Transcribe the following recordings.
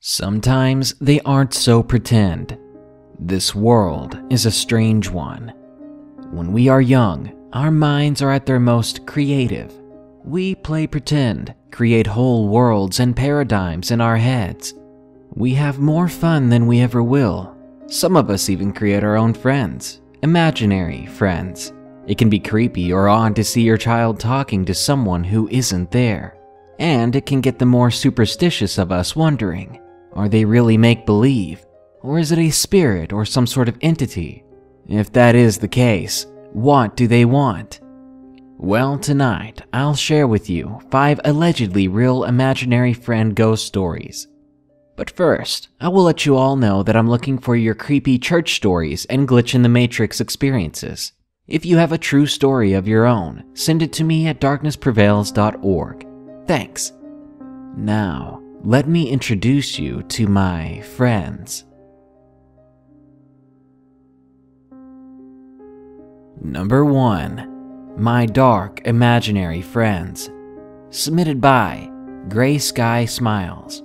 Sometimes they aren't so pretend. This world is a strange one. When we are young, our minds are at their most creative. We play pretend, create whole worlds and paradigms in our heads. We have more fun than we ever will. Some of us even create our own friends, imaginary friends. It can be creepy or odd to see your child talking to someone who isn't there. And it can get the more superstitious of us wondering, are they really make-believe? Or is it a spirit or some sort of entity? If that is the case, what do they want? Well, tonight, I'll share with you 5 allegedly real imaginary friend ghost stories. But first, I will let you all know that I'm looking for your creepy church stories and glitch in the matrix experiences. If you have a true story of your own, send it to me at darknessprevails.org. Thanks. Now, let me introduce you to my friends. Number 1. My Dark Imaginary Friends. Submitted by Gray Sky Smiles.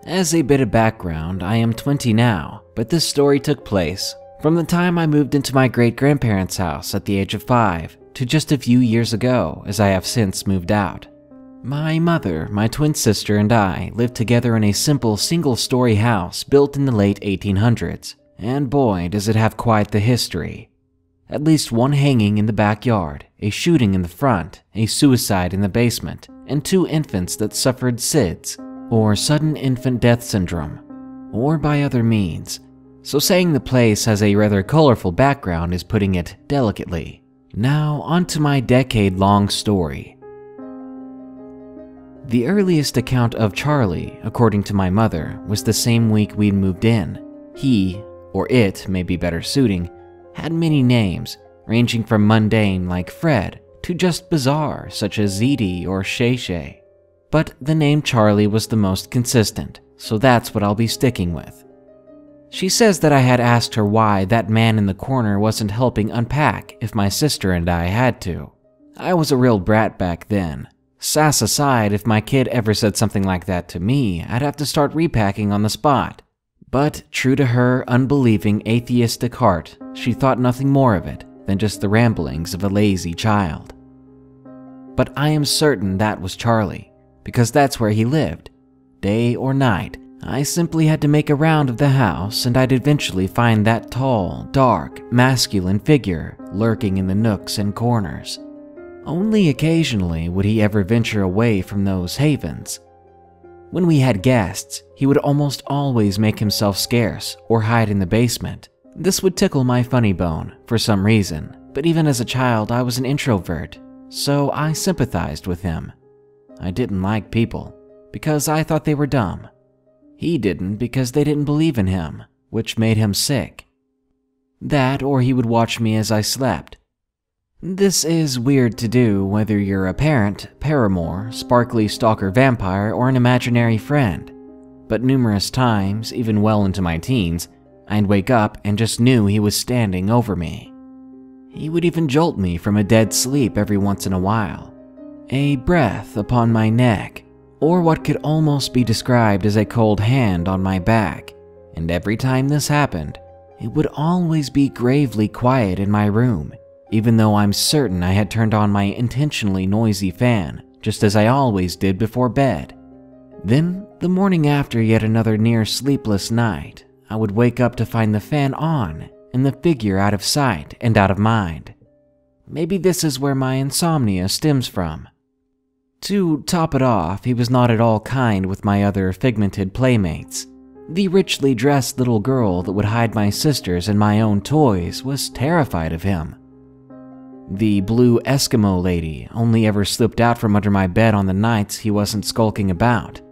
As a bit of background, I am 20 now, but this story took place from the time I moved into my great-grandparents' house at the age of 5 to just a few years ago, as I have since moved out. My mother, my twin sister, and I lived together in a simple single-story house built in the late 1800s, and boy does it have quite the history. At least one hanging in the backyard, a shooting in the front, a suicide in the basement, and 2 infants that suffered SIDS, or sudden infant death syndrome, or by other means. So saying the place has a rather colorful background is putting it delicately. Now onto my decade-long story. The earliest account of Charlie, according to my mother, was the same week we'd moved in. He, or it may be better suiting, had many names, ranging from mundane like Fred to just bizarre such as Zeddy or Shay Shay. But the name Charlie was the most consistent, so that's what I'll be sticking with. She says that I had asked her why that man in the corner wasn't helping unpack if my sister and I had to. I was a real brat back then. Sass aside, if my kid ever said something like that to me, I'd have to start repacking on the spot. But true to her unbelieving atheistic heart, she thought nothing more of it than just the ramblings of a lazy child. But I am certain that was Charlie, because that's where he lived. Day or night, I simply had to make a round of the house and I'd eventually find that tall, dark, masculine figure lurking in the nooks and corners. Only occasionally would he ever venture away from those havens. When we had guests, he would almost always make himself scarce or hide in the basement. This would tickle my funny bone for some reason, but even as a child I was an introvert, so I sympathized with him. I didn't like people, because I thought they were dumb. He didn't because they didn't believe in him, which made him sick. That or he would watch me as I slept. This is weird to do whether you're a parent, paramour, sparkly stalker vampire, or an imaginary friend. But numerous times, even well into my teens, I'd wake up and just knew he was standing over me. He would even jolt me from a dead sleep every once in a while. A breath upon my neck, or what could almost be described as a cold hand on my back, and every time this happened, it would always be gravely quiet in my room, even though I'm certain I had turned on my intentionally noisy fan, just as I always did before bed. Then, the morning after yet another near sleepless night, I would wake up to find the fan on and the figure out of sight and out of mind. Maybe this is where my insomnia stems from. To top it off, he was not at all kind with my other figmented playmates. The richly dressed little girl that would hide my sisters and my own toys was terrified of him. The blue Eskimo lady only ever slipped out from under my bed on the nights he wasn't skulking about.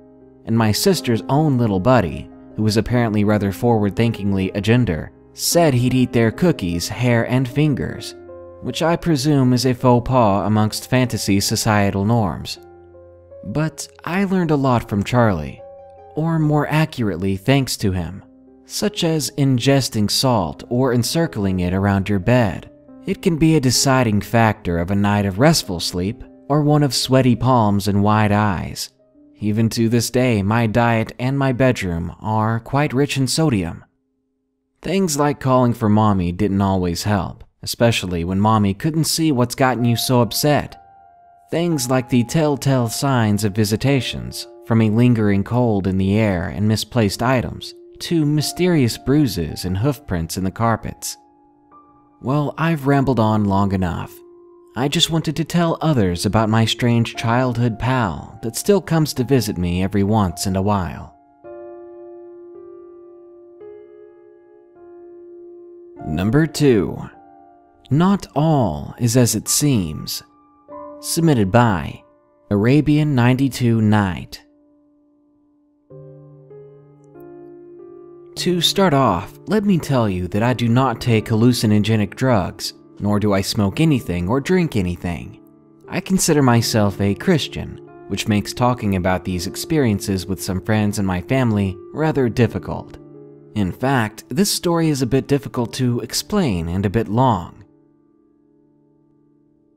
And my sister's own little buddy, who was apparently rather forward-thinkingly a gender, said he'd eat their cookies, hair, and fingers, which I presume is a faux pas amongst fantasy societal norms. But I learned a lot from Charlie, or more accurately thanks to him, such as ingesting salt or encircling it around your bed. It can be a deciding factor of a night of restful sleep or one of sweaty palms and wide eyes. Even to this day, my diet and my bedroom are quite rich in sodium. Things like calling for mommy didn't always help, especially when mommy couldn't see what's gotten you so upset. Things like the telltale signs of visitations, from a lingering cold in the air and misplaced items, to mysterious bruises and hoofprints in the carpets. Well, I've rambled on long enough. I just wanted to tell others about my strange childhood pal that still comes to visit me every once in a while. Number 2. Not all is as it seems. Submitted by Arabian 92 Night. To start off, let me tell you that I do not take hallucinogenic drugs, nor do I smoke anything or drink anything. I consider myself a Christian, which makes talking about these experiences with some friends and my family rather difficult. In fact, this story is a bit difficult to explain and a bit long.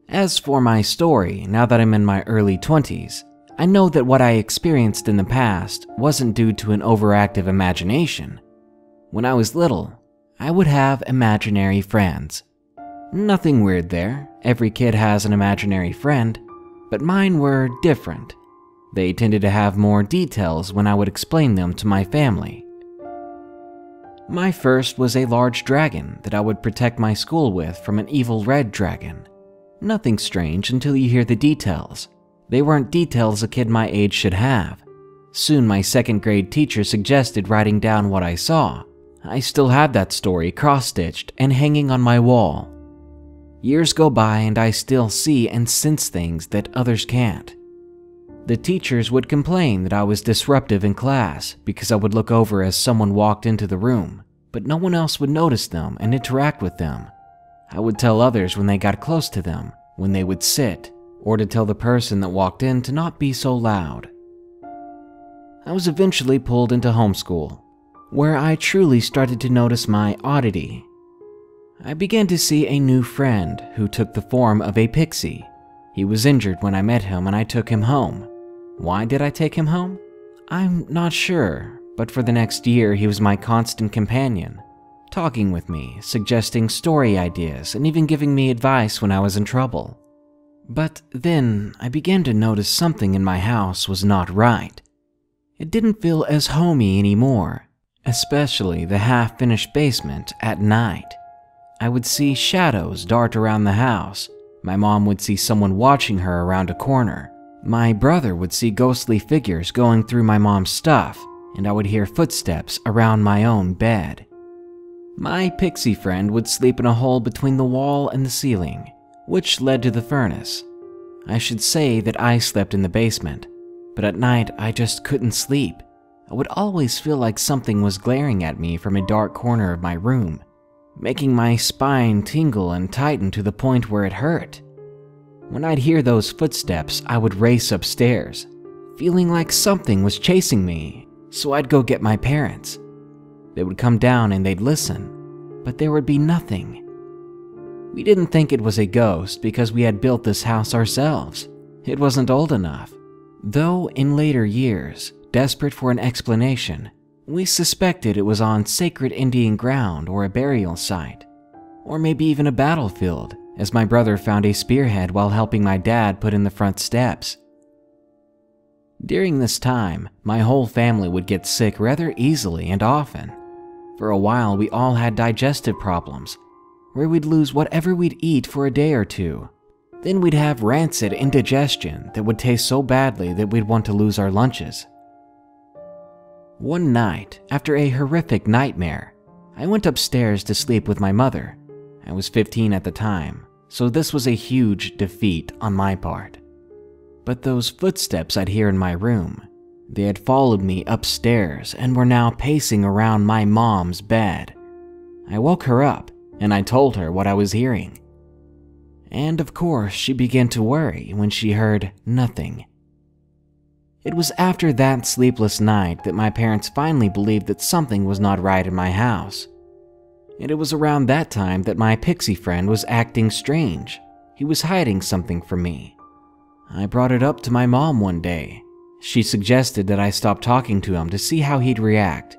As for my story, now that I'm in my early 20s, I know that what I experienced in the past wasn't due to an overactive imagination. When I was little, I would have imaginary friends. Nothing weird there, every kid has an imaginary friend, but mine were different. They tended to have more details when I would explain them to my family. My first was a large dragon that I would protect my school with from an evil red dragon. Nothing strange until you hear the details. They weren't details a kid my age should have. Soon my second grade teacher suggested writing down what I saw. I still had that story cross-stitched and hanging on my wall. Years go by and I still see and sense things that others can't. The teachers would complain that I was disruptive in class because I would look over as someone walked into the room, but no one else would notice them and interact with them. I would tell others when they got close to them, when they would sit, or to tell the person that walked in to not be so loud. I was eventually pulled into homeschool, where I truly started to notice my oddity. I began to see a new friend who took the form of a pixie. He was injured when I met him and I took him home. Why did I take him home? I'm not sure, but for the next year he was my constant companion, talking with me, suggesting story ideas, and even giving me advice when I was in trouble. But then I began to notice something in my house was not right. It didn't feel as homey anymore, especially the half-finished basement at night. I would see shadows dart around the house. My mom would see someone watching her around a corner. My brother would see ghostly figures going through my mom's stuff, and I would hear footsteps around my own bed. My pixie friend would sleep in a hole between the wall and the ceiling, which led to the furnace. I should say that I slept in the basement, but at night I just couldn't sleep. I would always feel like something was glaring at me from a dark corner of my room, making my spine tingle and tighten to the point where it hurt. When I'd hear those footsteps, I would race upstairs, feeling like something was chasing me, so I'd go get my parents. They would come down and they'd listen, but there would be nothing. We didn't think it was a ghost because we had built this house ourselves. It wasn't old enough. Though in later years, desperate for an explanation, we suspected it was on sacred Indian ground or a burial site, or maybe even a battlefield, as my brother found a spearhead while helping my dad put in the front steps. During this time, my whole family would get sick rather easily and often. For a while, we all had digestive problems, where we'd lose whatever we'd eat for a day or two. Then we'd have rancid indigestion that would taste so badly that we'd want to lose our lunches. One night, after a horrific nightmare, I went upstairs to sleep with my mother. I was 15 at the time, so this was a huge defeat on my part. But those footsteps I'd hear in my room, they had followed me upstairs and were now pacing around my mom's bed. I woke her up and I told her what I was hearing. And of course, she began to worry when she heard nothing. It was after that sleepless night that my parents finally believed that something was not right in my house. And it was around that time that my pixie friend was acting strange. He was hiding something from me. I brought it up to my mom one day. She suggested that I stop talking to him to see how he'd react,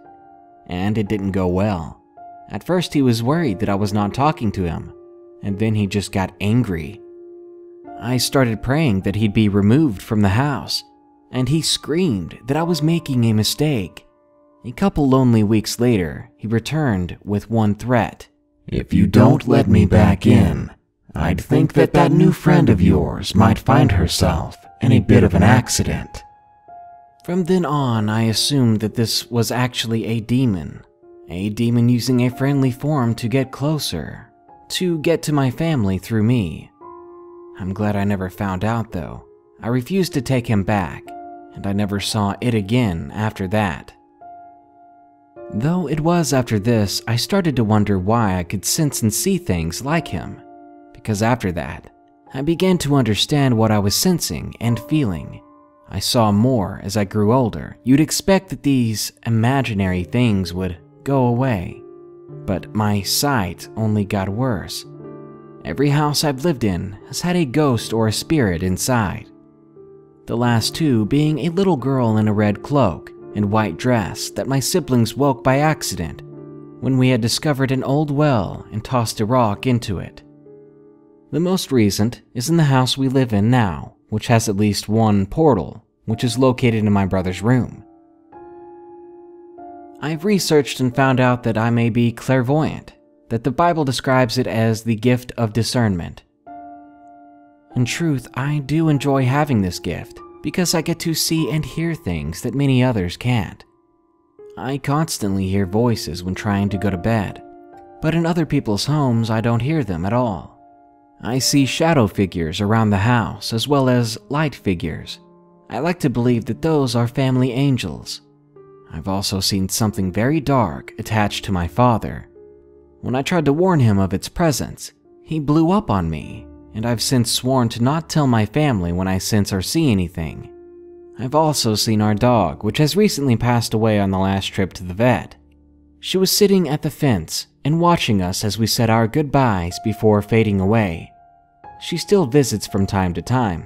and it didn't go well. At first he was worried that I was not talking to him, and then he just got angry. I started praying that he'd be removed from the house, and he screamed that I was making a mistake. A couple lonely weeks later, he returned with one threat. "If you don't let me back in, I'd think that that new friend of yours might find herself in a bit of an accident." From then on, I assumed that this was actually a demon using a friendly form to get closer, to get to my family through me. I'm glad I never found out though. I refused to take him back, and I never saw it again after that. Though it was after this, I started to wonder why I could sense and see things like him, because after that, I began to understand what I was sensing and feeling. I saw more as I grew older. You'd expect that these imaginary things would go away, but my sight only got worse. Every house I've lived in has had a ghost or a spirit inside. The last two being a little girl in a red cloak and white dress that my siblings woke by accident when we had discovered an old well and tossed a rock into it. The most recent is in the house we live in now, which has at least one portal, which is located in my brother's room. I've researched and found out that I may be clairvoyant, that the Bible describes it as the gift of discernment. In truth, I do enjoy having this gift because I get to see and hear things that many others can't. I constantly hear voices when trying to go to bed, but in other people's homes I don't hear them at all. I see shadow figures around the house as well as light figures. I like to believe that those are family angels. I've also seen something very dark attached to my father. When I tried to warn him of its presence, he blew up on me, and I've since sworn to not tell my family when I sense or see anything. I've also seen our dog, which has recently passed away on the last trip to the vet. She was sitting at the fence and watching us as we said our goodbyes before fading away. She still visits from time to time.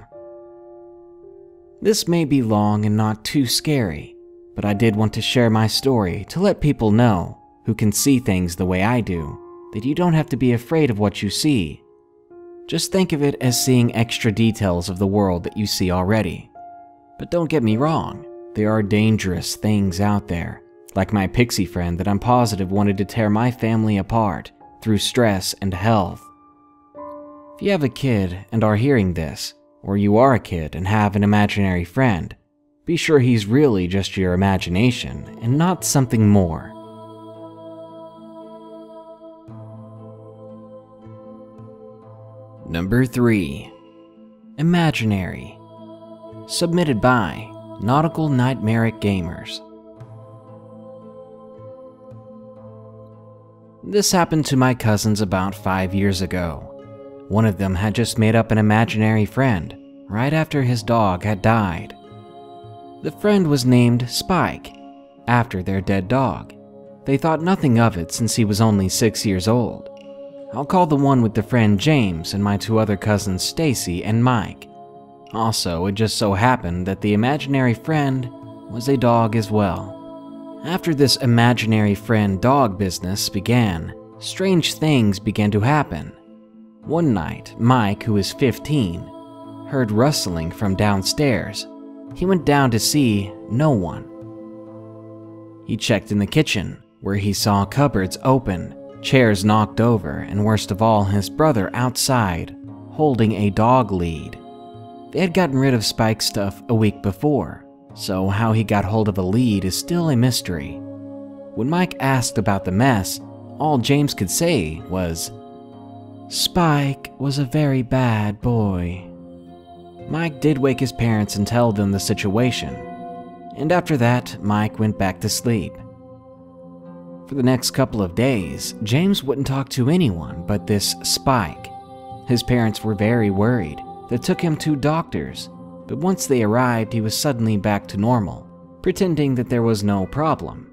This may be long and not too scary, but I did want to share my story to let people know, who can see things the way I do, that you don't have to be afraid of what you see. Just think of it as seeing extra details of the world that you see already. But don't get me wrong, there are dangerous things out there, like my pixie friend that I'm positive wanted to tear my family apart through stress and health. If you have a kid and are hearing this, or you are a kid and have an imaginary friend, be sure he's really just your imagination and not something more. Number 3. Imaginary. Submitted by Nautical Nightmaric Gamers. This happened to my cousins about 5 years ago. One of them had just made up an imaginary friend right after his dog had died. The friend was named Spike, after their dead dog. They thought nothing of it since he was only 6 years old. I'll call the one with the friend James and my two other cousins Stacy and Mike. Also, it just so happened that the imaginary friend was a dog as well. After this imaginary friend dog business began, strange things began to happen. One night, Mike, who is 15, heard rustling from downstairs. He went down to see no one. He checked in the kitchen, where he saw cupboards open, chairs knocked over, and worst of all, his brother outside, holding a dog lead. They had gotten rid of Spike's stuff a week before, so how he got hold of a lead is still a mystery. When Mike asked about the mess, all James could say was, "Spike was a very bad boy." Mike did wake his parents and tell them the situation, and after that, Mike went back to sleep. For the next couple of days, James wouldn't talk to anyone but this Spike. His parents were very worried. They took him to doctors, but once they arrived, he was suddenly back to normal, pretending that there was no problem.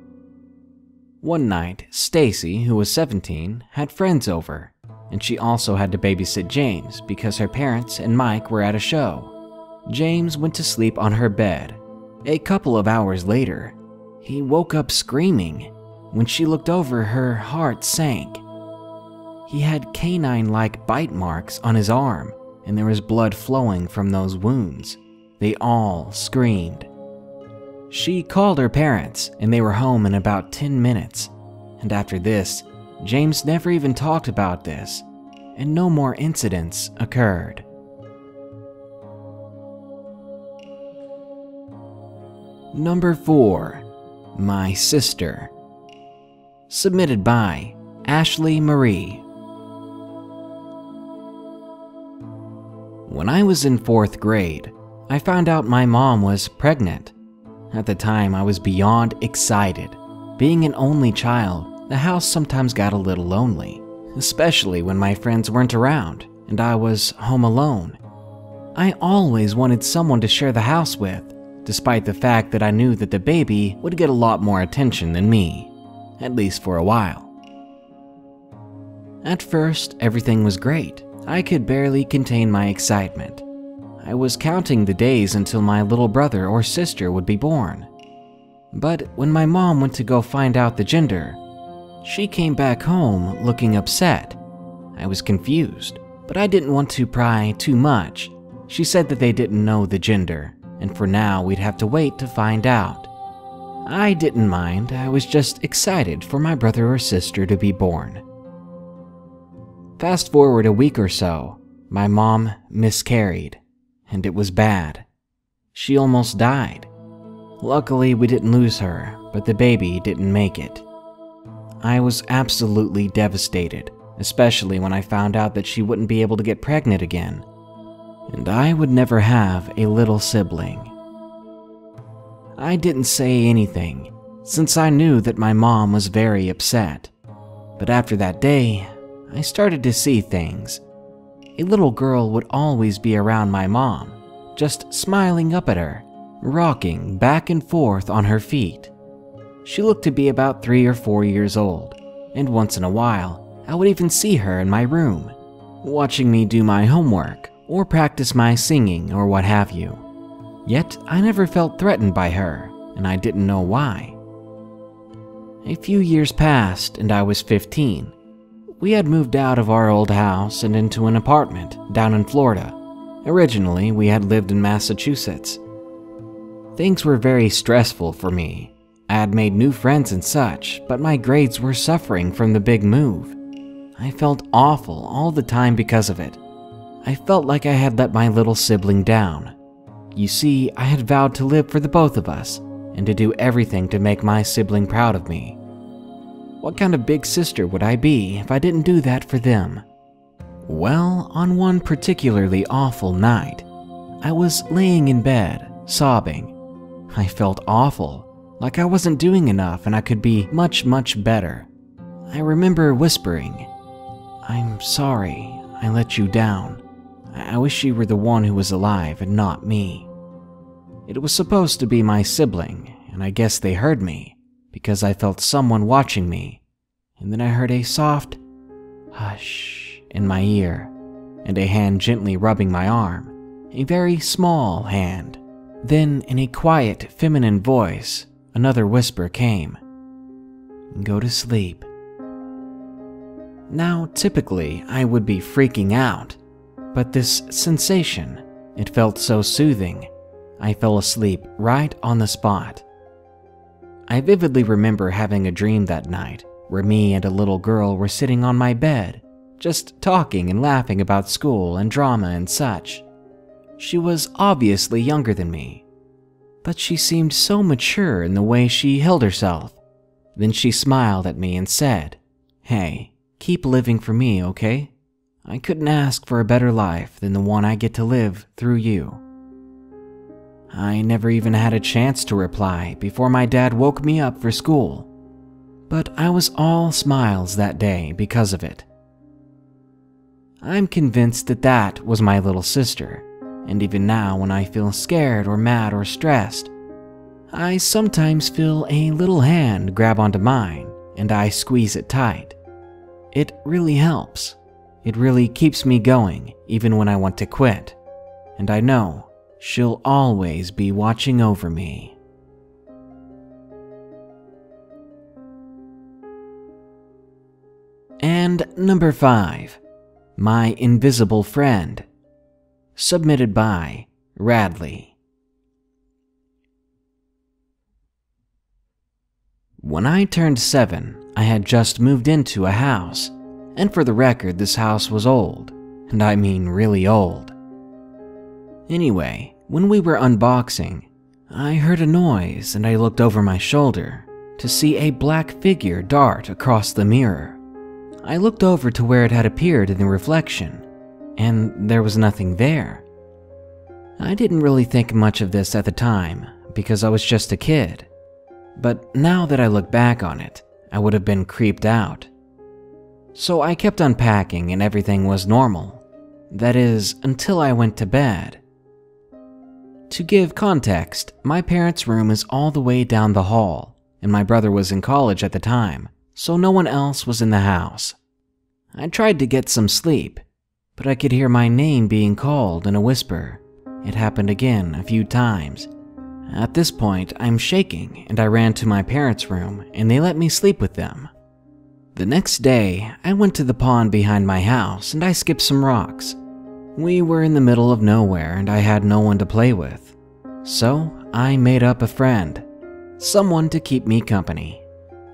One night, Stacy, who was 17, had friends over, and she also had to babysit James because her parents and Mike were at a show. James went to sleep on her bed. A couple of hours later, he woke up screaming. When she looked over, her heart sank. He had canine-like bite marks on his arm, and there was blood flowing from those wounds. They all screamed. She called her parents, and they were home in about 10 minutes. And after this, James never even talked about this, and no more incidents occurred. Number 4. My Sister. Submitted by Ashley Marie. When I was in 4th grade, I found out my mom was pregnant. At the time, I was beyond excited. Being an only child, the house sometimes got a little lonely, especially when my friends weren't around and I was home alone. I always wanted someone to share the house with, despite the fact that I knew that the baby would get a lot more attention than me, at least for a while. At first, everything was great. I could barely contain my excitement. I was counting the days until my little brother or sister would be born. But when my mom went to go find out the gender, she came back home looking upset. I was confused, but I didn't want to pry too much. She said that they didn't know the gender, and for now we'd have to wait to find out. I didn't mind, I was just excited for my brother or sister to be born. Fast forward a week or so, my mom miscarried, and it was bad. She almost died. Luckily, we didn't lose her, but the baby didn't make it. I was absolutely devastated, especially when I found out that she wouldn't be able to get pregnant again, and I would never have a little sibling. I didn't say anything, since I knew that my mom was very upset. But after that day, I started to see things. A little girl would always be around my mom, just smiling up at her, rocking back and forth on her feet. She looked to be about 3 or 4 years old, and once in a while, I would even see her in my room, watching me do my homework or practice my singing or what have you. Yet, I never felt threatened by her, and I didn't know why. A few years passed and I was 15. We had moved out of our old house and into an apartment down in Florida. Originally, we had lived in Massachusetts. Things were very stressful for me. I had made new friends and such, but my grades were suffering from the big move. I felt awful all the time because of it. I felt like I had let my little sibling down. You see, I had vowed to live for the both of us and to do everything to make my sibling proud of me. What kind of big sister would I be if I didn't do that for them? Well, on one particularly awful night, I was laying in bed, sobbing. I felt awful, like I wasn't doing enough and I could be much, much better. I remember whispering, "I'm sorry, I let you down. I wish you were the one who was alive and not me." It was supposed to be my sibling, and I guess they heard me, because I felt someone watching me, and then I heard a soft hush in my ear, and a hand gently rubbing my arm, a very small hand. Then, in a quiet, feminine voice, another whisper came, "Go to sleep." Now, typically, I would be freaking out, but this sensation, it felt so soothing, I fell asleep right on the spot. I vividly remember having a dream that night where me and a little girl were sitting on my bed, just talking and laughing about school and drama and such. She was obviously younger than me, but she seemed so mature in the way she held herself. Then she smiled at me and said, "Hey, keep living for me, okay? I couldn't ask for a better life than the one I get to live through you." I never even had a chance to reply before my dad woke me up for school, but I was all smiles that day because of it. I'm convinced that that was my little sister, and even now when I feel scared or mad or stressed, I sometimes feel a little hand grab onto mine and I squeeze it tight. It really helps. It really keeps me going even when I want to quit, and I know She'll always be watching over me. And number 5, My Invisible Friend. Submitted by Radley. When I turned 7, I had just moved into a house, and for the record, this house was old, and I mean really old. Anyway, when we were unboxing, I heard a noise and I looked over my shoulder to see a black figure dart across the mirror. I looked over to where it had appeared in the reflection, and there was nothing there. I didn't really think much of this at the time because I was just a kid, but now that I look back on it, I would have been creeped out. So I kept unpacking and everything was normal. That is, until I went to bed. To give context, my parents' room is all the way down the hall, and my brother was in college at the time, so no one else was in the house. I tried to get some sleep, but I could hear my name being called in a whisper. It happened again a few times. At this point, I'm shaking and I ran to my parents' room and they let me sleep with them. The next day, I went to the pond behind my house and I skipped some rocks. We were in the middle of nowhere and I had no one to play with. So I made up a friend, someone to keep me company.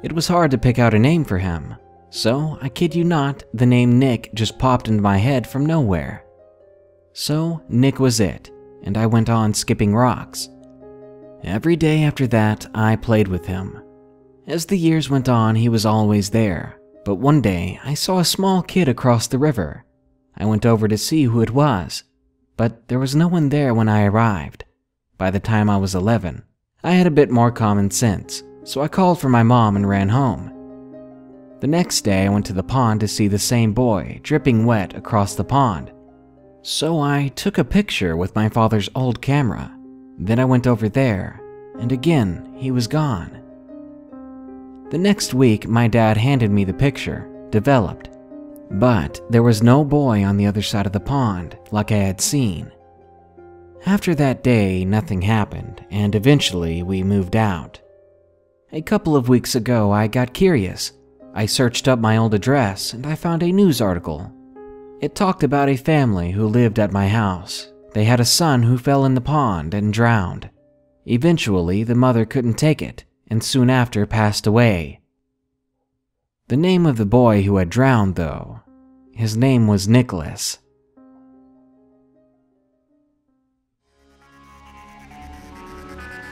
It was hard to pick out a name for him, so I kid you not, the name Nick just popped into my head from nowhere. So Nick was it, and I went on skipping rocks. Every day after that, I played with him. As the years went on, he was always there, but one day I saw a small kid across the river. I went over to see who it was, but there was no one there when I arrived. By the time I was 11, I had a bit more common sense, so I called for my mom and ran home. The next day I went to the pond to see the same boy dripping wet across the pond. So I took a picture with my father's old camera. Then I went over there, and again he was gone. The next week my dad handed me the picture, developed, but there was no boy on the other side of the pond like I had seen. After that day, nothing happened, and eventually we moved out. A couple of weeks ago, I got curious. I searched up my old address and I found a news article. It talked about a family who lived at my house. They had a son who fell in the pond and drowned. Eventually, the mother couldn't take it and soon after passed away. The name of the boy who had drowned, though, his name was Nicholas.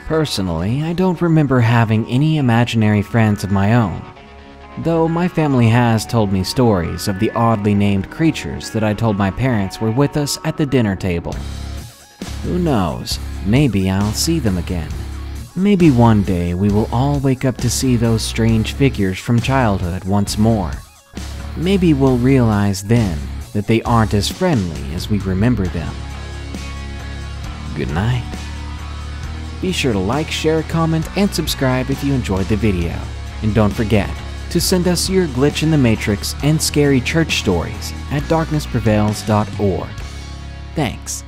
Personally, I don't remember having any imaginary friends of my own, though my family has told me stories of the oddly named creatures that I told my parents were with us at the dinner table. Who knows, maybe I'll see them again. Maybe one day we will all wake up to see those strange figures from childhood once more. Maybe we'll realize then that they aren't as friendly as we remember them. Good night. Be sure to like, share, comment, and subscribe if you enjoyed the video. And don't forget to send us your glitch in the matrix and scary church stories at darknessprevails.org. Thanks.